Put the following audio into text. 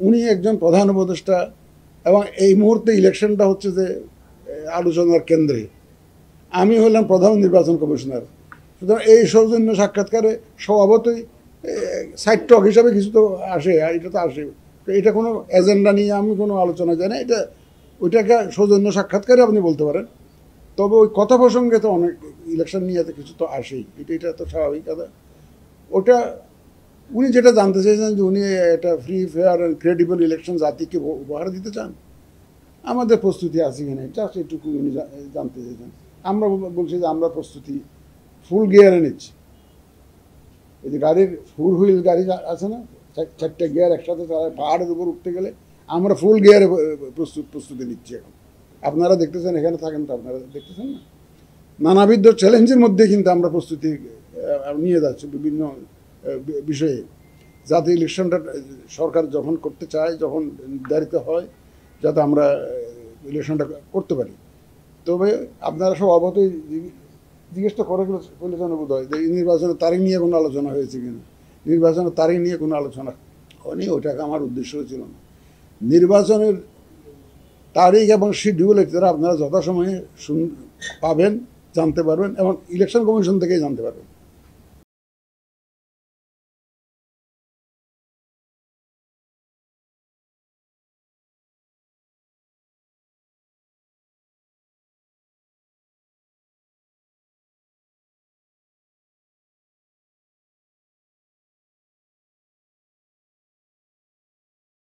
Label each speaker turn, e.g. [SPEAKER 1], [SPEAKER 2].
[SPEAKER 1] উনি একজন প্রধান উপদেষ্টা এবং এই মুহূর্তে ইলেকশনটা হচ্ছে যে আলোচনার কেন্দ্রে। আমি হলাম প্রধান নির্বাচন কমিশনার। সুতরাং এই সৌজন্য সাক্ষাৎকারে স্বভাবতই সাইড টক হিসাবে কিছু তো আসে, এটা তো আসে। তো এটা কোনো এজেন্ডা নিয়ে আমি কোনো আলোচনা জানি না, এটা ওইটাকে সৌজন্য সাক্ষাৎকারে আপনি বলতে পারেন। তবে ওই কথা প্রসঙ্গে তো অনেক ইলেকশন নিয়ে তো কিছু তো আসেই, এটা তো স্বাভাবিক কথা। ওটা উনি যেটা জানতে চেয়েছেন যে উনি একটা free fair and credible election জাতিকে উপহার দিতে চান, আমাদের প্রস্তুতি আছে কিনা এটা এটুকু উনি জানতে চেয়েছেন। আমরা বলছি যে আমরা প্রস্তুতি ফুল গিয়ারে নিচ্ছি। এই যে গাড়ির 4 হুইল গাড়ি আছে না, 4টে গিয়ার একসাথে পাহাড়ের উপর উঠতে গেলে আমরা ফুল গিয়ারে প্রস্তুতি নিচ্ছি এখন। আপনারা দেখতেছেন, এখানে থাকেন তো, আপনারা দেখতেছেন না, নানাবিধ চ্যালেঞ্জের মধ্যে কিন্তু আমরা প্রস্তুতি নিয়ে যাচ্ছি বিভিন্ন বিষয়ে, যাতে ইলেকশনটা সরকার যখন করতে চায়, যখন নির্ধারিত হয়, যাতে আমরা ইলেকশনটা করতে পারি। তবে আপনারা সব অবতই জিজ্ঞেস তো করে ফেলেছেন বোধ হয় যে নির্বাচনের তারিখ নিয়ে কোনো আলোচনা হয়েছে কিনা। নির্বাচনের তারিখ নিয়ে কোনো আলোচনা হয়নি, ওটাকে আমার উদ্দেশ্য ছিল না। নির্বাচনের তারিখ এবং শিডিউল এটা আপনারা যথাসময়ে পাবেন, জানতে পারবেন এবং ইলেকশন কমিশন থেকেই জানতে পারবেন।